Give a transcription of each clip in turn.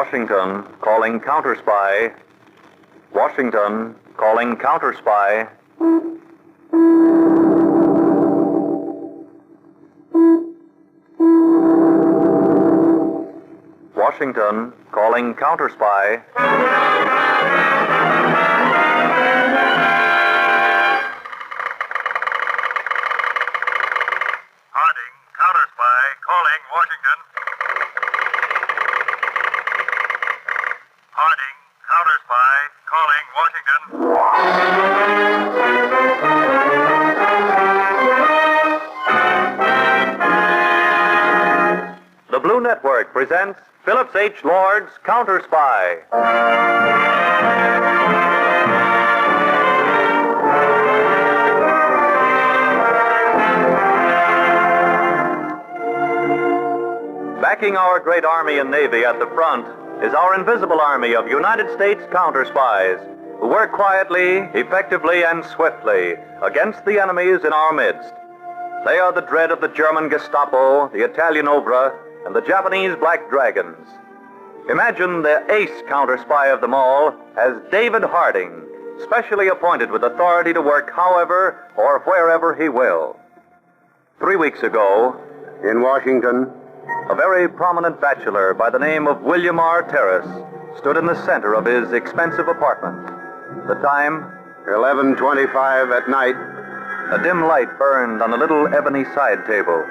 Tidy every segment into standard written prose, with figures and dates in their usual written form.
Washington, calling Counterspy. Washington, calling Counterspy. Washington, calling Counterspy. Harding, Counterspy, calling Washington. Harding, Counterspy, calling Washington. The Blue Network presents Phillips H. Lord's Counterspy. Backing our great Army and Navy at the front is our invisible army of United States counterspies who work quietly, effectively, and swiftly against the enemies in our midst. They are the dread of the German Gestapo, the Italian Obra, and the Japanese Black Dragons. Imagine the ace counterspy of them all as David Harding, specially appointed with authority to work however or wherever he will. 3 weeks ago, in Washington, a very prominent bachelor by the name of William R. Terrace stood in the center of his expensive apartment. The time? 11:25 at night. A dim light burned on a little ebony side table.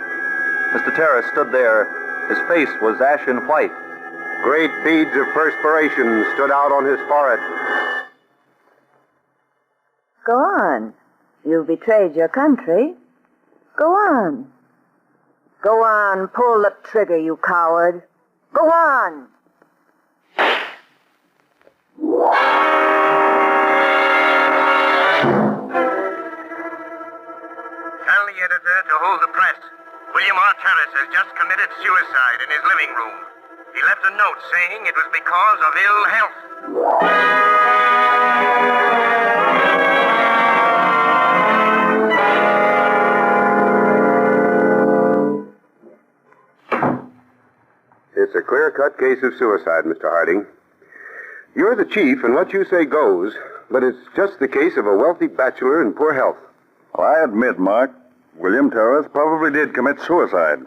Mr. Terrace stood there. His face was ashen white. Great beads of perspiration stood out on his forehead. Go on. You've betrayed your country. Go on. Go on, pull the trigger, you coward. Go on. Tell the editor to hold the press. William R. Terrace has just committed suicide in his living room. He left a note saying it was because of ill health. It's a clear-cut case of suicide, Mr. Harding. You're the chief, and what you say goes, but it's just the case of a wealthy bachelor in poor health. Well, I admit, Mark, William Terrace probably did commit suicide.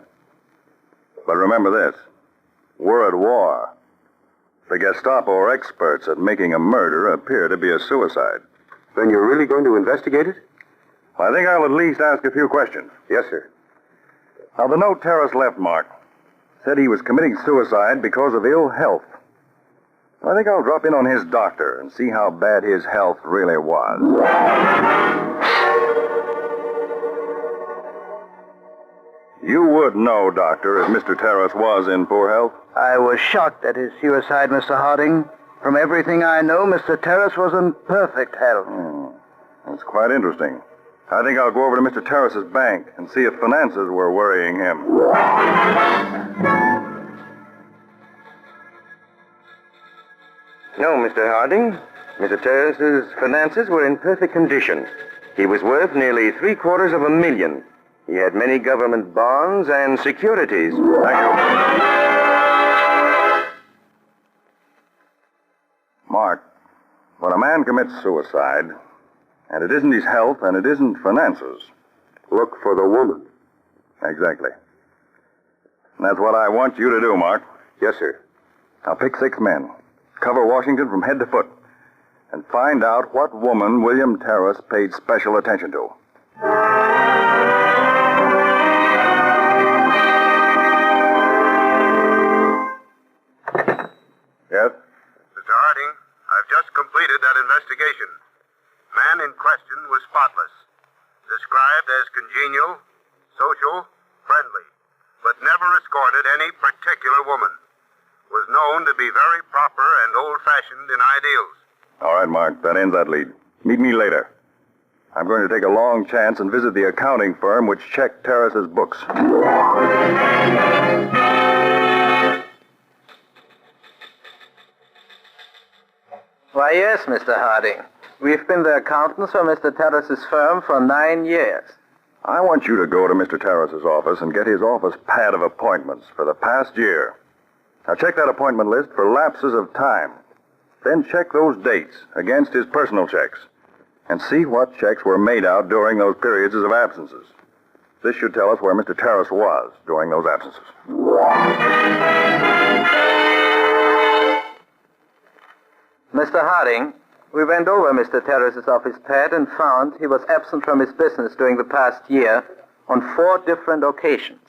But remember this. We're at war. The Gestapo are experts at making a murder appear to be a suicide. Then you're really going to investigate it? I think I'll at least ask a few questions. Yes, sir. Now, the note Terrace left, Mark, said he was committing suicide because of ill health. I think I'll drop in on his doctor and see how bad his health really was. You would know, Doctor, if Mr. Terrace was in poor health. I was shocked at his suicide, Mr. Harding. From everything I know, Mr. Terrace was in perfect health. That's quite interesting. I think I'll go over to Mr. Terrace's bank and see if finances were worrying him. No, Mr. Harding. Mr. Terrace's finances were in perfect condition. He was worth nearly $750,000. He had many government bonds and securities. Thank you. Mark, when a man commits suicide, and it isn't his health and it isn't finances. Look for the woman. Exactly. And that's what I want you to do, Mark. Yes, sir. I'll pick 6 men, cover Washington from head to foot, and find out what woman William Terrace paid special attention to. Yes? Mr. Harding, I've just completed that investigation. Man in question was spotless. Described as congenial, social, friendly, but never escorted any particular woman. Was known to be very proper and old-fashioned in ideals. All right, Mark, that ends that lead. Meet me later. I'm going to take a long chance and visit the accounting firm which checked Terrace's books. Why, yes, Mr. Harding. We've been the accountants for Mr. Terrace's firm for 9 years. I want you to go to Mr. Terrace's office and get his office pad of appointments for the past year. Now check that appointment list for lapses of time. Then check those dates against his personal checks. And see what checks were made out during those periods of absences. This should tell us where Mr. Terrace was during those absences. Mr. Harding, we went over Mr. Terrace's office pad and found he was absent from his business during the past year on 4 different occasions.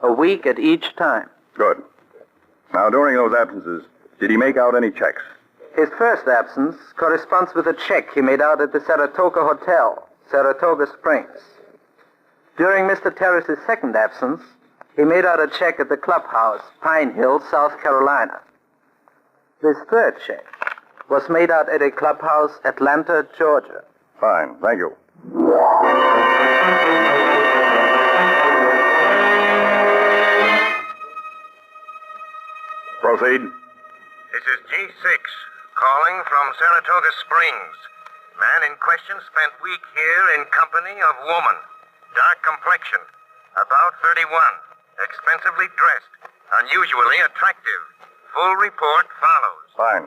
A week at each time. Good. Now, during those absences, did he make out any checks? His first absence corresponds with a check he made out at the Saratoga Hotel, Saratoga Springs. During Mr. Terrace's second absence, he made out a check at the clubhouse, Pine Hill, South Carolina. This third check was made out at a clubhouse, Atlanta, Georgia. Fine, thank you. Proceed. This is G6, calling from Saratoga Springs. Man in question spent week here in company of woman. Dark complexion, about 31, expensively dressed, unusually attractive. Full report follows. Fine.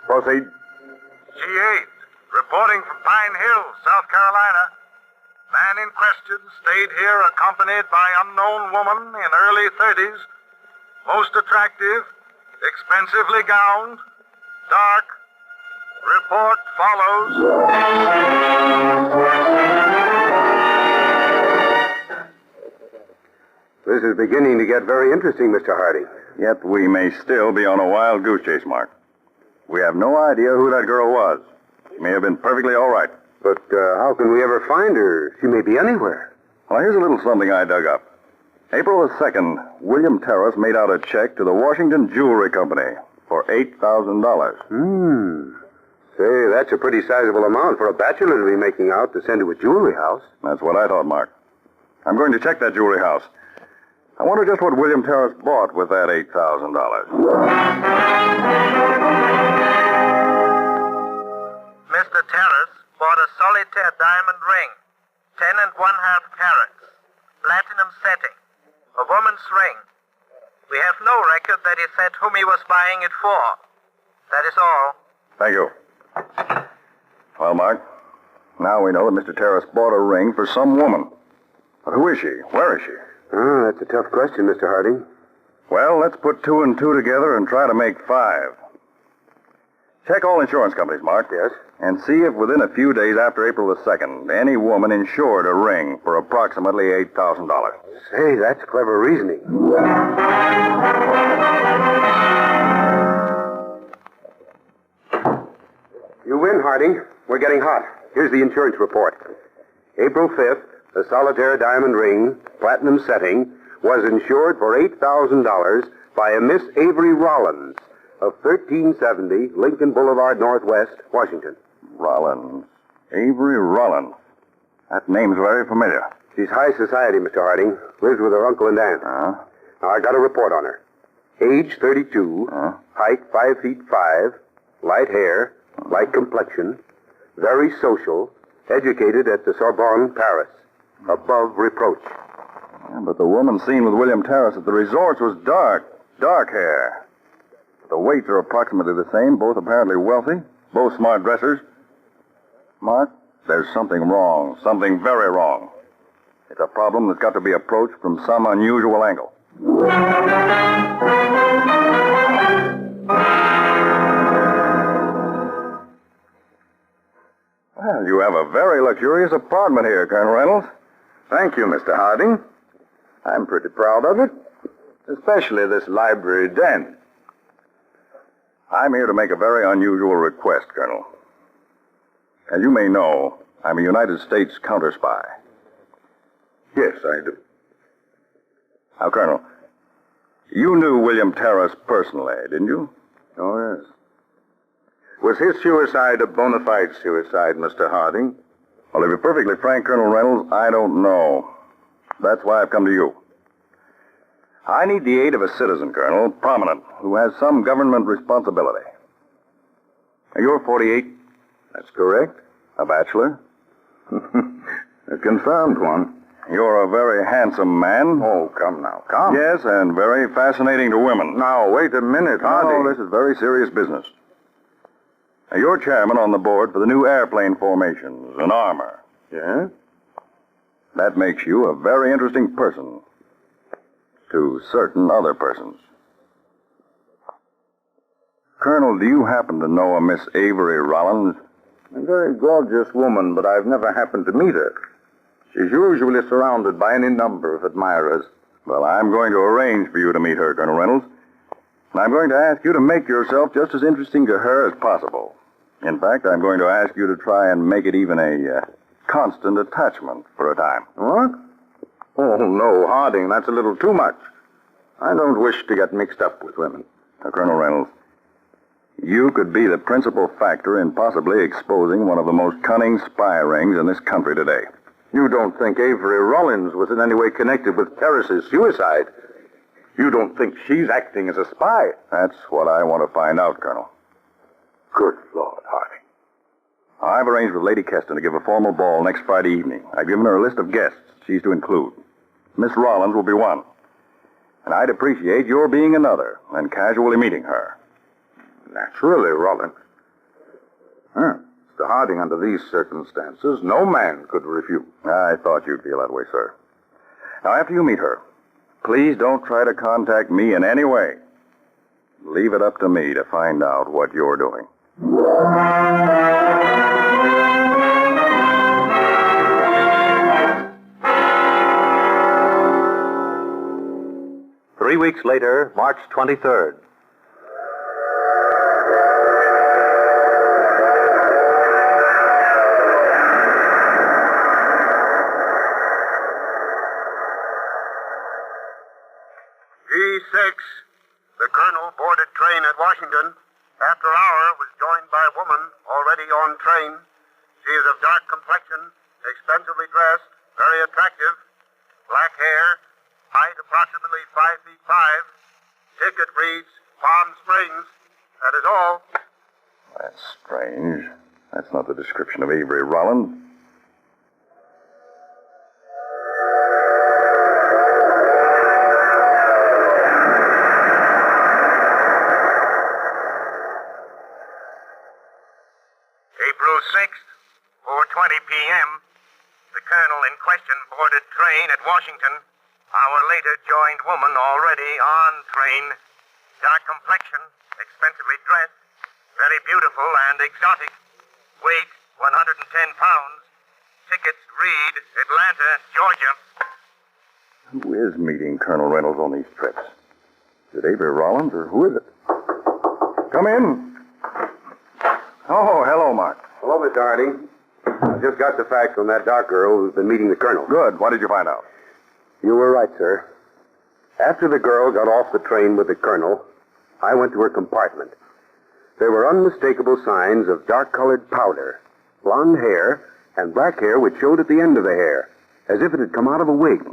Proceed. G8, reporting from Pine Hill, South Carolina. Man in question stayed here accompanied by unknown woman in early 30s. Most attractive, expensively gowned, dark. Report follows. This is beginning to get very interesting, Mr. Harding. Yet we may still be on a wild goose chase, Mark. We have no idea who that girl was. She may have been perfectly all right. But how can we ever find her? She may be anywhere. Well, here's a little something I dug up. April the 2nd, William Terrace made out a check to the Washington Jewelry Company for $8,000. Say, that's a pretty sizable amount for a bachelor to be making out to send to a jewelry house. That's what I thought, Mark. I'm going to check that jewelry house. I wonder just what William Terrace bought with that $8,000. Mr. Terrace bought a solitaire diamond ring, 10 1/2 carats, platinum setting, a woman's ring. We have no record that he said whom he was buying it for. That is all. Thank you. Well, Mark, now we know that Mr. Terrace bought a ring for some woman. But who is she? Where is she? Oh, that's a tough question, Mr. Harding. Well, let's put 2 and 2 together and try to make 5. Check all insurance companies, Mark. Yes? And see if within a few days after April the 2nd, any woman insured a ring for approximately $8,000. Say, that's clever reasoning. You win, Harding. We're getting hot. Here's the insurance report. April 5th, a solitaire diamond ring, platinum setting, was insured for $8,000 by a Miss Avery Rollins of 1370 Lincoln Boulevard, Northwest, Washington. Rollins. Avery Rollins. That name's very familiar. She's high society, Mr. Harding. Lives with her uncle and aunt. Huh? Now, I got a report on her. Age 32, height 5 feet 5, light hair, light complexion, very social, educated at the Sorbonne, Paris. Above reproach. Yeah, but the woman seen with William Terrace at the resorts was dark hair. The weights are approximately the same, both apparently wealthy, both smart dressers. Mark, there's something wrong, something very wrong. It's a problem that's got to be approached from some unusual angle. Well, you have a very luxurious apartment here, Colonel Reynolds. Thank you, Mr. Harding. I'm pretty proud of it. Especially this library den. I'm here to make a very unusual request, Colonel. As you may know, I'm a United States counterspy. Yes, I do. Now, Colonel, you knew William Terrace personally, didn't you? Oh, yes. Was his suicide a bona fide suicide, Mr. Harding? Well, to be perfectly frank, Colonel Reynolds, I don't know. That's why I've come to you. I need the aid of a citizen, Colonel, prominent, who has some government responsibility. You're 48? That's correct. A bachelor? A confirmed one. You're a very handsome man. Oh, come now, come. Yes, and very fascinating to women. Now, wait a minute, Harding. No, this is very serious business. Now, you're chairman on the board for the new airplane formations and armor. Yeah? That makes you a very interesting person to certain other persons. Colonel, do you happen to know a Miss Avery Rollins? A very gorgeous woman, but I've never happened to meet her. She's usually surrounded by any number of admirers. Well, I'm going to arrange for you to meet her, Colonel Reynolds. And I'm going to ask you to make yourself just as interesting to her as possible. In fact, I'm going to ask you to try and make it even a constant attachment for a time. What? Oh, no, Harding, that's a little too much. I don't wish to get mixed up with women. Now, Colonel Reynolds, you could be the principal factor in possibly exposing one of the most cunning spy rings in this country today. You don't think Avery Rollins was in any way connected with Terrace's suicide? You don't think she's acting as a spy? That's what I want to find out, Colonel. Good Lord, Harding. I've arranged with Lady Keston to give a formal ball next Friday evening. I've given her a list of guests she's to include. Miss Rollins will be one. And I'd appreciate your being another and casually meeting her. Naturally, Rollins. Huh. Mr. Harding, under these circumstances, no man could refuse. I thought you'd feel that way, sir. Now, after you meet her, please don't try to contact me in any way. Leave it up to me to find out what you're doing. 3 weeks later, March 23rd. G6, the colonel boarded train at Washington. After an hour, was joined by a woman already on train. She is of dark complexion, expensively dressed, very attractive, black hair, height approximately 5 feet 5. Ticket reads Palm Springs. That is all. That's strange. That's not the description of Avery Rollins. April 6th, 4:20 p.m. The colonel in question boarded train at Washington. Hour later, joined woman already on train. Dark complexion, expensively dressed, very beautiful and exotic. Weight, 110 pounds. Tickets read Atlanta, Georgia. Who is meeting Colonel Reynolds on these trips? Is it Avery Rollins, or who is it? Come in. Oh, hello, Mark. Hello, Mr. Harding. I just got the facts on that dark girl who's been meeting the colonel. Good. What did you find out? You were right, sir. After the girl got off the train with the colonel, I went to her compartment. There were unmistakable signs of dark-colored powder, blonde hair, and black hair which showed at the end of the hair, as if it had come out of a wig.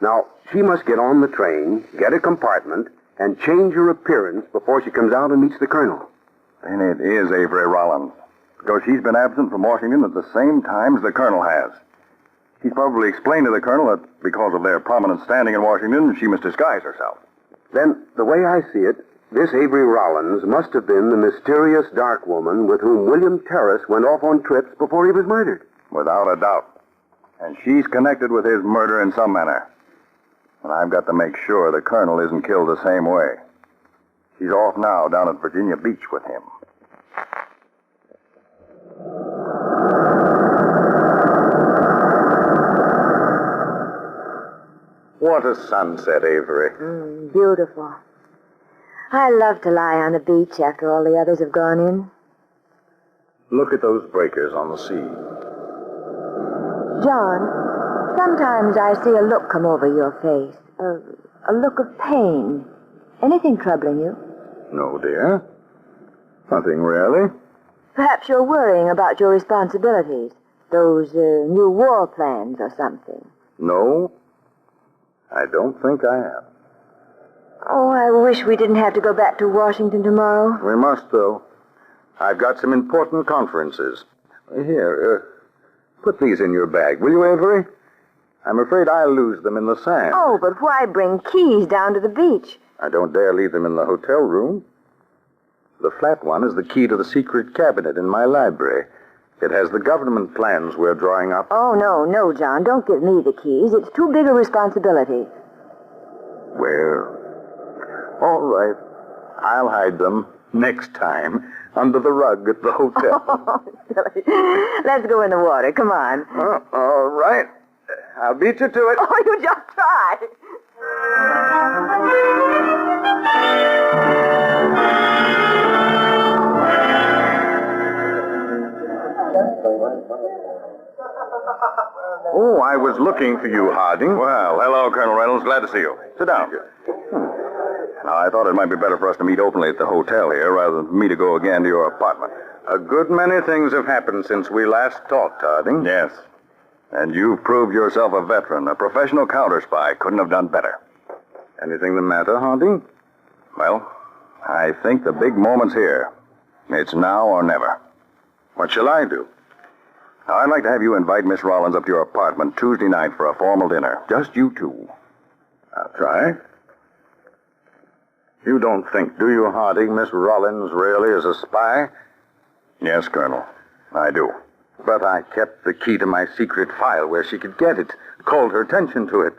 Now, she must get on the train, get a compartment, and change her appearance before she comes out and meets the colonel. Then it is Avery Rollins, because she's been absent from Washington at the same time as the colonel has. She's probably explained to the colonel that because of their prominent standing in Washington, she must disguise herself. Then, the way I see it, this Avery Rollins must have been the mysterious dark woman with whom William Terrace went off on trips before he was murdered. Without a doubt. And she's connected with his murder in some manner. And I've got to make sure the colonel isn't killed the same way. She's off now down at Virginia Beach with him. What a sunset, Avery. Beautiful. I love to lie on the beach after all the others have gone in. Look at those breakers on the sea. John, sometimes I see a look come over your face. A look of pain. Anything troubling you? No, dear. Nothing really. Perhaps you're worrying about your responsibilities. Those new war plans or something. No, I don't think I am. Oh, I wish we didn't have to go back to Washington tomorrow. We must, though. I've got some important conferences. Here, put these in your bag, will you, Avery? I'm afraid I'll lose them in the sand. Oh, but why bring keys down to the beach? I don't dare leave them in the hotel room. The flat one is the key to the secret cabinet in my library. It has the government plans we're drawing up. Oh, no, John. Don't give me the keys. It's too big a responsibility. Well, all right. I'll hide them next time under the rug at the hotel. Oh, silly. Let's go in the water. Come on. Oh, all right. I'll beat you to it. Oh, you just try. Oh, I was looking for you, Harding. Well, hello, Colonel Reynolds. Glad to see you. Sit down. Now, I thought it might be better for us to meet openly at the hotel here rather than for me to go again to your apartment. A good many things have happened since we last talked, Harding. Yes. And you've proved yourself a veteran. A professional counterspy. Couldn't have done better. Anything the matter, Harding? Well, I think the big moment's here. It's now or never. What shall I do? Now, I'd like to have you invite Miss Rollins up to your apartment Tuesday night for a formal dinner. Just you two. I'll try. You don't think, do you, Harding, Miss Rollins really is a spy? Yes, Colonel. I do. But I kept the key to my secret file where she could get it. Called her attention to it.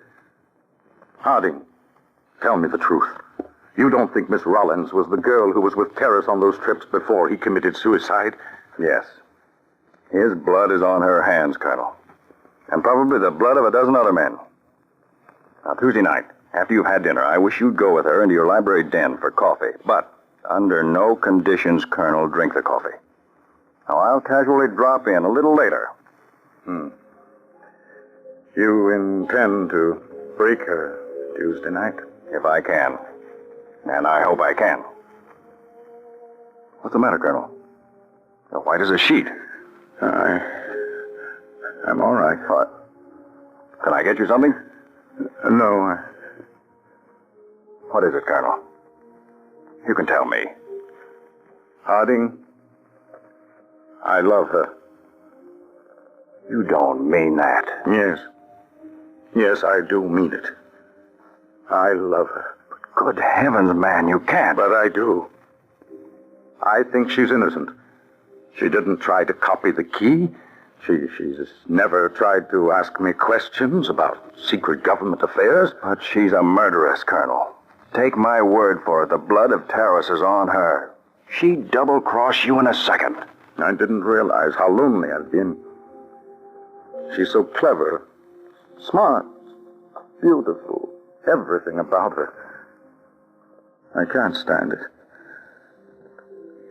Harding, tell me the truth. You don't think Miss Rollins was the girl who was with Terrace on those trips before he committed suicide? Yes. His blood is on her hands, Colonel. And probably the blood of a dozen other men. Now, Tuesday night, after you've had dinner, I wish you'd go with her into your library den for coffee. But under no conditions, Colonel, drink the coffee. Now, I'll casually drop in a little later. You intend to break her Tuesday night? If I can. And I hope I can. What's the matter, Colonel? You're white as a sheet. I'm all right. What? Can I get you something? No, What is it, Colonel? You can tell me. Harding, I love her. You don't mean that. Yes. Yes, I do mean it. I love her. Good heavens, man, you can't. But I do. I think she's innocent. She didn't try to copy the key. She's never tried to ask me questions about secret government affairs. But she's a murderess, Colonel. Take my word for it, the blood of Terrace is on her. She'd double-cross you in a second. I didn't realize how lonely I'd been. She's so clever, smart, beautiful, everything about her. I can't stand it.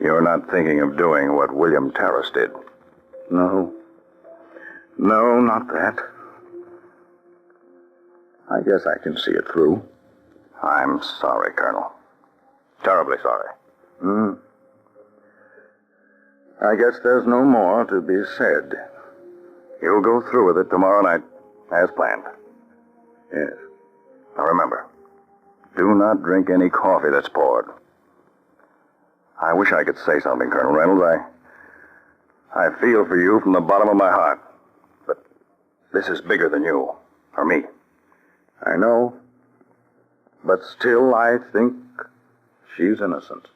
You're not thinking of doing what William Terrace did. No. No, not that. I guess I can see it through. I'm sorry, Colonel. Terribly sorry. I guess there's no more to be said. You'll go through with it tomorrow night, as planned. Yes. Now remember, do not drink any coffee that's poured. I wish I could say something, Colonel Reynolds. I feel for you from the bottom of my heart. But this is bigger than you, or me. I know. But still, I think she's innocent.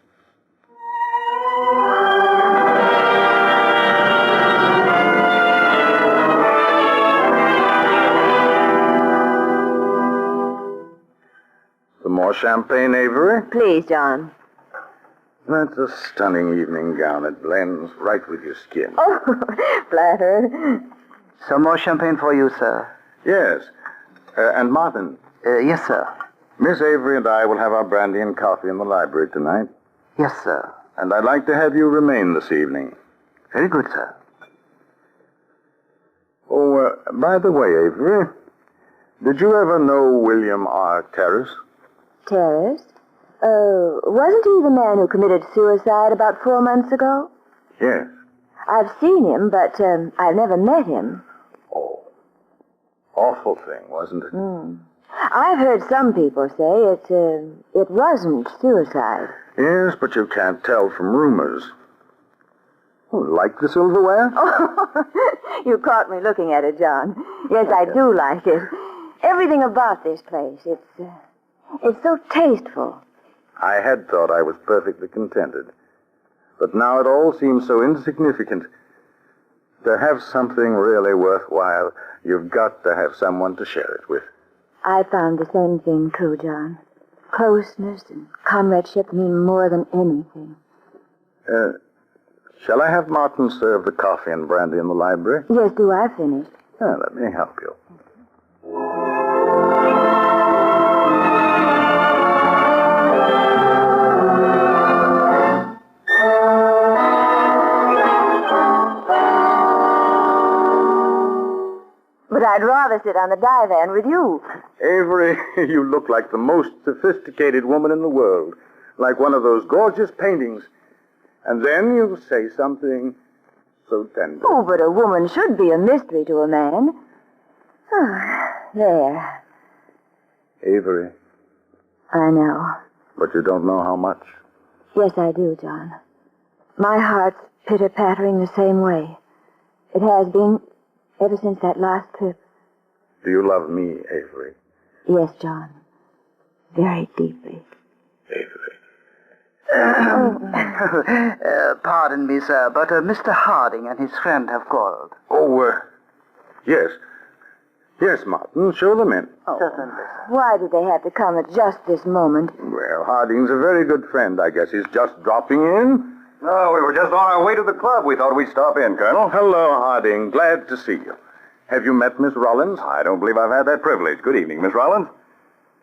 Some more champagne, Avery? Please, John. That's a stunning evening gown. It blends right with your skin. Oh, flattered. Some more champagne for you, sir. Yes. And Martin. Yes, sir. Miss Avery and I will have our brandy and coffee in the library tonight. Yes, sir. And I'd like to have you remain this evening. Very good, sir. Oh, by the way, Avery, did you ever know William R. Terrace? Terrace? Wasn't he the man who committed suicide about 4 months ago? Yes. I've seen him, but I've never met him. Oh, awful thing, wasn't it? I've heard some people say it wasn't suicide. Yes, but you can't tell from rumors. Oh, like the silverware? Oh, you caught me looking at it, John. Yes, I do like it. Everything about this place, it's so tasteful. I had thought I was perfectly contented. But now it all seems so insignificant. To have something really worthwhile, you've got to have someone to share it with. I found the same thing true, John. Closeness and comradeship mean more than anything. Shall I have Martin serve the coffee and brandy in the library? Yes, do I finish? Let me help you. But I'd rather sit on the divan with you. Avery, you look like the most sophisticated woman in the world. Like one of those gorgeous paintings. And then you say something so tender. Oh, but a woman should be a mystery to a man. Oh, there. Avery, I know. but you don't know how much. Yes, I do, John. My heart's pitter-pattering the same way. It has been ever since that last trip. Do you love me, Avery? Yes, John. Very deeply. Avery. Pardon me, sir, but Mr. Harding and his friend have called. Oh, yes. Yes, Martin, show them in. Certainly. Why did they have to come at just this moment? Well, Harding's a very good friend. I guess he's just dropping in. No, we were just on our way to the club. We thought we'd stop in, Colonel. Hello, Harding. Glad to see you. Have you met Miss Rollins? I don't believe I've had that privilege. Good evening, Miss Rollins.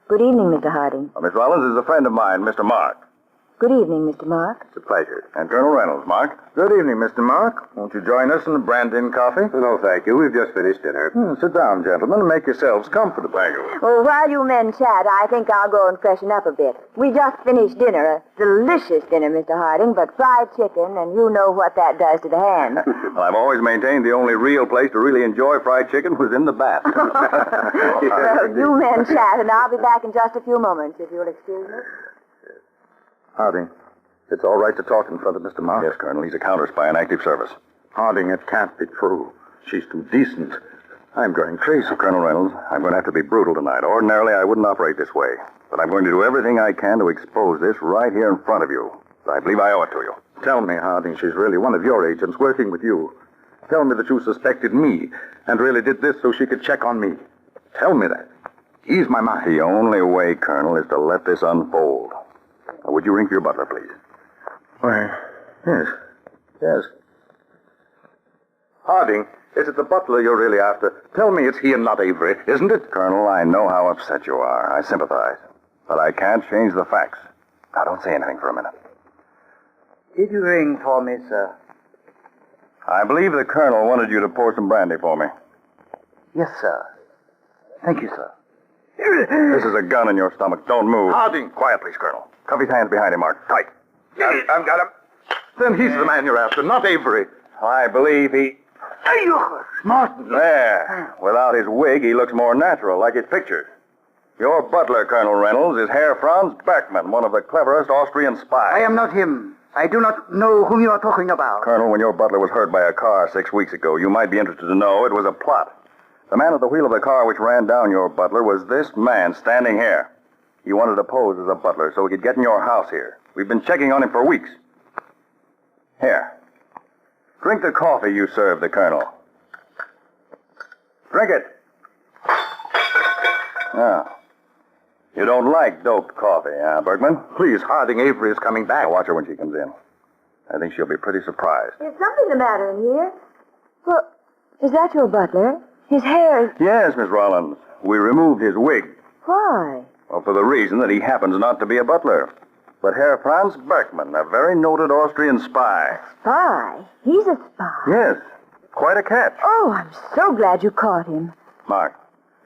Good evening, Mr. Harding. Miss Rollins is a friend of mine, Mr. Mark. Good evening, Mr. Mark. It's a pleasure. And Colonel Reynolds, Mark. Good evening, Mr. Mark. Won't you join us in the Brandon coffee? No, thank you. We've just finished dinner. Sit down, gentlemen, and make yourselves comfortable. Thank you. Well, while you men chat, I think I'll go and freshen up a bit. We just finished dinner, a delicious dinner, Mr. Harding, but fried chicken, and you know what that does to the hand. Well, I've always maintained the only real place to really enjoy fried chicken was in the bath. Well, you men chat, and I'll be back in just a few moments, if you'll excuse me. Harding, it's all right to talk in front of Mr. Mark? Yes, Colonel. He's a counterspy in active service. Harding, it can't be true. She's too decent. I'm going crazy. Colonel Reynolds, I'm going to have to be brutal tonight. Ordinarily, I wouldn't operate this way. But I'm going to do everything I can to expose this right here in front of you. I believe I owe it to you. Tell me, Harding, she's really one of your agents working with you. Tell me that you suspected me and really did this so she could check on me. Tell me that. Ease my mind. The only way, Colonel, is to let this unfold. Now, would you ring for your butler, please? Why, yes. Yes. Harding, is it the butler you're really after? Tell me it's he and not Avery, isn't it? Colonel, I know how upset you are. I sympathize. But I can't change the facts. Now, don't say anything for a minute. Did you ring for me, sir? I believe the Colonel wanted you to pour some brandy for me. Yes, sir. Thank you, sir. This is a gun in your stomach. Don't move. Harding! Quiet, please, Colonel. Cuff his hands behind him, Mark. Tight. I've got him. Then he's the man you're after, not Avery. I believe he... Martin. There. Without his wig, he looks more natural, like his pictures. Your butler, Colonel Reynolds, is Herr Franz Beckman, one of the cleverest Austrian spies. I am not him. I do not know whom you are talking about. Colonel, when your butler was hurt by a car 6 weeks ago, you might be interested to know it was a plot. The man at the wheel of the car which ran down your butler was this man standing here. He wanted to pose as a butler so he could get in your house here. We've been checking on him for weeks. Here. Drink the coffee you served the Colonel. Drink it. Now, you don't like doped coffee, huh, Bergman? Please, Harding, Avery is coming back. I'll watch her when she comes in. I think she'll be pretty surprised. Is something the matter in here? Well, is that your butler? His hair is... Yes, Miss Rollins. We removed his wig. Why? Well, for the reason that he happens not to be a butler. But Herr Franz Beckman, a very noted Austrian spy. Spy? He's a spy? Yes. Quite a catch. Oh, I'm so glad you caught him. Mark,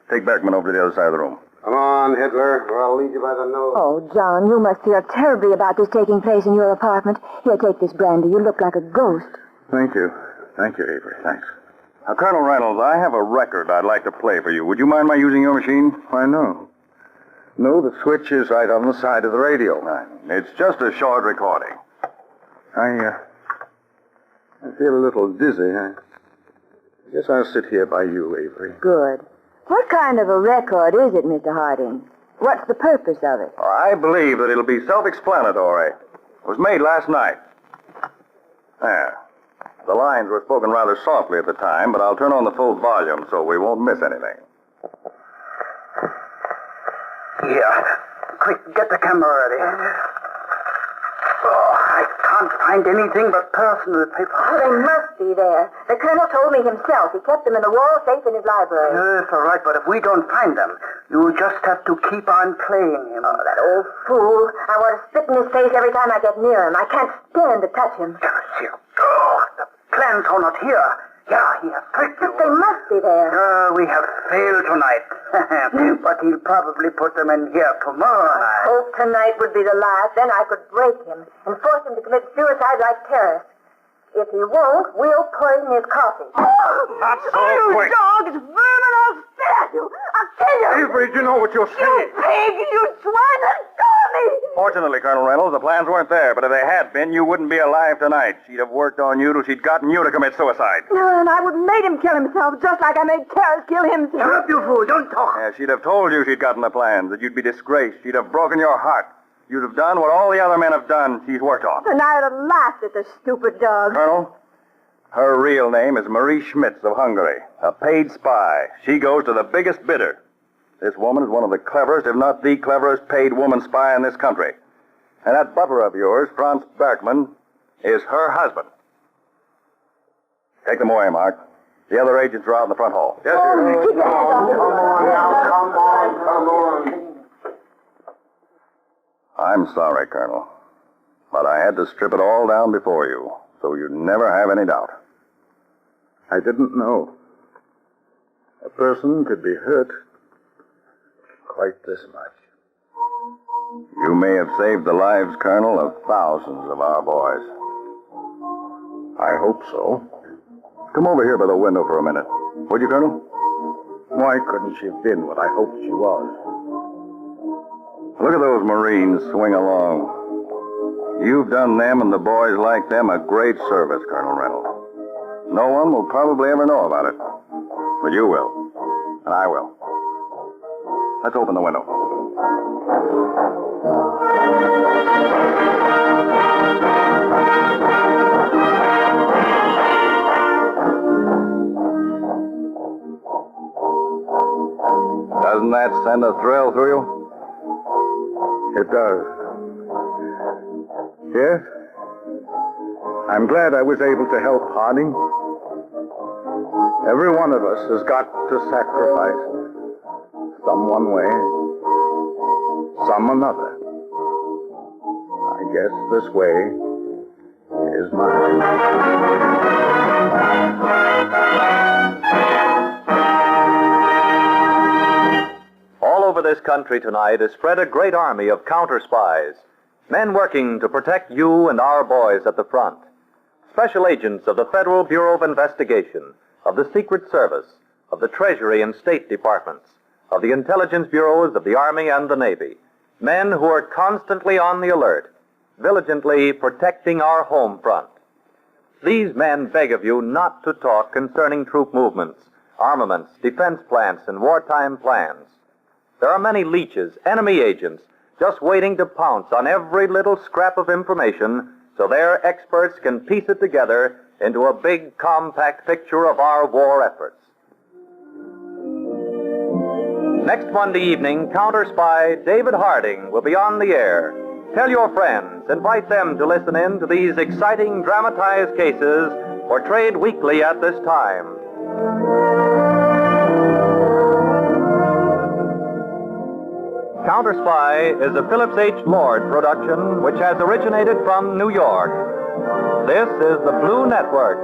take Beckman over to the other side of the room. Come on, Hitler, or I'll lead you by the nose. Oh, John, you must feel terribly about this taking place in your apartment. Here, take this brandy. You look like a ghost. Thank you. Thank you, Avery. Thanks. Now, Colonel Reynolds, I have a record I'd like to play for you. Would you mind my using your machine? Why, no. No, the switch is right on the side of the radio. Right. It's just a short recording. I feel a little dizzy. I guess I'll sit here by you, Avery. Good. What kind of a record is it, Mr. Harding? What's the purpose of it? I believe that it'll be self-explanatory. It was made last night. There. The lines were spoken rather softly at the time, but I'll turn on the full volume so we won't miss anything. Here. Quick, get the camera ready. Oh, I can't find anything but personal papers. Oh, they must be there. The colonel told me himself. He kept them in the wall safe in his library. Yes, all right, but if we don't find them, you'll just have to keep on playing him. Oh, that old fool. I want to spit in his face every time I get near him. I can't stand to touch him. Oh, the plans are not here. Yeah, he has tricked you. But they must be there. We have failed tonight. But he'll probably put them in here tomorrow I night. hope tonight would be the last. Then I could break him and force him to commit suicide like terrorists. If he won't, we'll poison his coffee. Not so quick. Dog, it's vermin. I'll spit at you. I'll kill you. Avery, do you know what you're saying? You pig, you swine, let go of me. Fortunately, Colonel Reynolds, the plans weren't there, but if they had been, you wouldn't be alive tonight. She'd have worked on you till she'd gotten you to commit suicide. And I would have made him kill himself, just like I made Terrace kill himself. Shut up, you fool. Don't talk. Yeah, she'd have told you she'd gotten the plans, that you'd be disgraced. She'd have broken your heart. You'd have done what all the other men have done she's worked on. And I'd have laughed at the stupid dog. Colonel, her real name is Marie Schmitz of Hungary, a paid spy. She goes to the biggest bidder. This woman is one of the cleverest, if not the cleverest, paid woman spy in this country. And that butler of yours, Franz Berkman, is her husband. Take them away, Mark. The other agents are out in the front hall. Yes, sir. Keep your hands off me. Come on. I'm sorry, Colonel. But I had to strip it all down before you, so you'd never have any doubt. I didn't know. A person could be hurt quite this much. You may have saved the lives, Colonel, of thousands of our boys. I hope so. Come over here by the window for a minute. Would you, Colonel? Why couldn't she have been what I hoped she was? Look at those Marines swing along. You've done them and the boys like them a great service, Colonel Reynolds. No one will probably ever know about it. But you will. And I will. Let's open the window. Doesn't that send a thrill through you? It does. Yes? I'm glad I was able to help Harding. Every one of us has got to sacrifice. Some one way, some another. I guess this way is mine. All over this country tonight is spread a great army of counterspies, men working to protect you and our boys at the front. Special agents of the Federal Bureau of Investigation, of the Secret Service, of the Treasury and State Departments, of the intelligence bureaus of the Army and the Navy, men who are constantly on the alert, diligently protecting our home front. These men beg of you not to talk concerning troop movements, armaments, defense plants, and wartime plans. There are many leeches, enemy agents, just waiting to pounce on every little scrap of information so their experts can piece it together into a big, compact picture of our war efforts. Next Monday evening, Counterspy David Harding will be on the air. Tell your friends, invite them to listen in to these exciting dramatized cases portrayed weekly at this time. Counterspy is a Phillips H. Lord production which has originated from New York. This is the Blue Network.